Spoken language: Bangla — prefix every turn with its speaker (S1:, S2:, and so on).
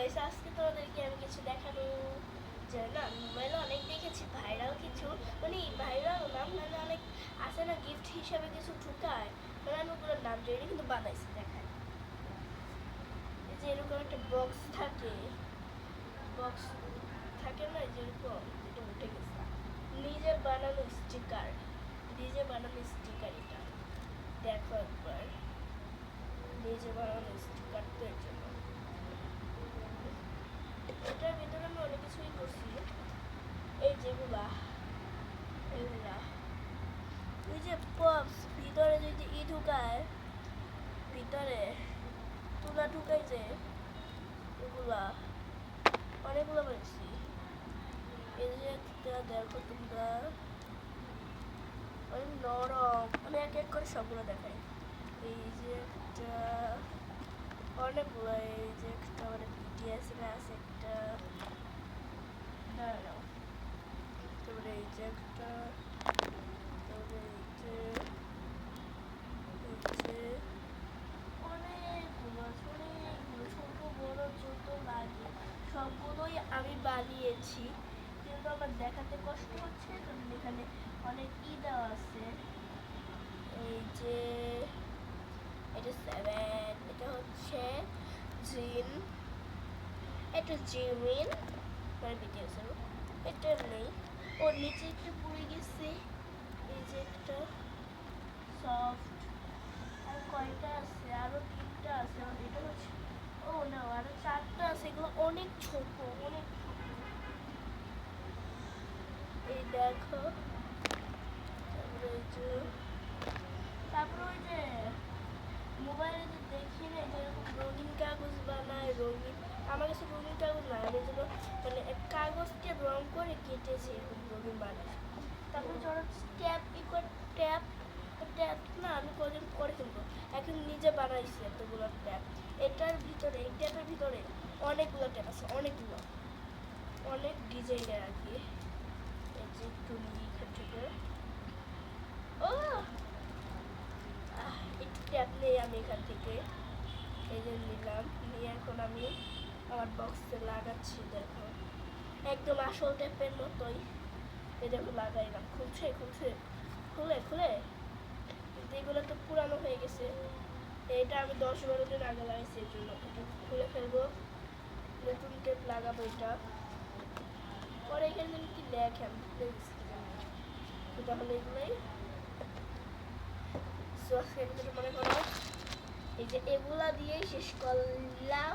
S1: গাইস, আজকে তোমাদেরকে আমি কিছু দেখাবো। যে না, মোবাইলে অনেক দেখেছি ভাইরাল কিছু, মানে ভাইরাল নাম মানে অনেক আছে না, গিফট হিসাবে কিছু ঢুকায়, মানে আমি ওগুলোর নাম জানি না, কিন্তু বানাইছি দেখায়। এই যে এরকম একটা বক্স থাকে, বক্স থাকে না যেরকম, যেটা উঠে গেছে, নিজে বানানো স্টিকার, নিজে বানানো স্টিকার। এটা দেখো একবার, নিজে বানানো স্টিকার তো এর জন্য। এটার ভিতরে আমি অনেক কিছুই করছি, এই যেগুলা, এগুলা ওই যে পপস ভিতরে যদি ঢুকায়, ভিতরে তুলা ঢুকাই, যে ওগুলা অনেকগুলো পেয়েছি। এই যে একটা দেখো তোমরা, অনেক নরম, আমি এক এক করে সবগুলো দেখাই। এই যে একটা, অনেকগুলো, এই যে একটা মানে বিটিএস এর আছে একটা, দাঁড়াও, তারপরে এই যে একটা, তারপরে এই যে অনেকগুলো আছে, অনেকগুলো ছোট বড় যত লাগে সবগুলোই আমি বানিয়েছি, কিন্তু আমার দেখাতে কষ্ট হচ্ছে কারণ এখানে অনেক দেওয়া আছে। এই যে এটা 7, এটা হচ্ছে জিন, এটা জিমিন, মানে বিটিএস এর, এটা নেই, ওর নিচে একটা পড়ে গেছে। এই যে একটা সফট, আর কয়টা আছে, আরো 3টা আছে, এটা হচ্ছে, ও না আরো 4টা আছে, এগুলো অনেক ছোট, অনেক ছোট। এই দেখো, তারপরে এই যে, তারপরে ওই যে মোবাইলে যে দেখি না যেরকম রঙিন কাগজ বানায়, রঙিন, আমার কাছে রঙিন কাগজ না, আমি যেন মানে কাগজকে রং করে কেটেছি এরকম রঙিন বানায়। তারপরে ধরো ট্যাপ, ট্যাপ, ট্যাপ না আমি কদিন পরে কিনবো, এখন নিজে বানাইছি এতগুলো ট্যাপ। এটার ভিতরে, এই ট্যাপের ভিতরে অনেকগুলো ট্যাপ আছে, অনেকগুলো, অনেক ডিজাইনের আর কি। এই যে একটু লিখে থেকে, ও একটু ট্যাপ নেই আমি এখান থেকে, এই যে নিলাম, নিয়ে এখন আমি আমার বক্সে লাগাচ্ছি। দেখো একদম আসল ট্যাপের মতোই, এই দেখো লাগাইলাম, খুলছে খুলছে, খুলে খুলে, কিন্তু এগুলো তো পুরানো হয়ে গেছে, এটা আমি 10-12 দিন আগে লাগাইছি, এর জন্য এটা খুলে ফেলবো, নতুন টেপ লাগাবো এটা। পরে এখানে কি লেখে আমি ভুলে গেছি, তাহলে এগুলোই মনে করো, এই যে এগুলা দিয়েই শেষ করলাম।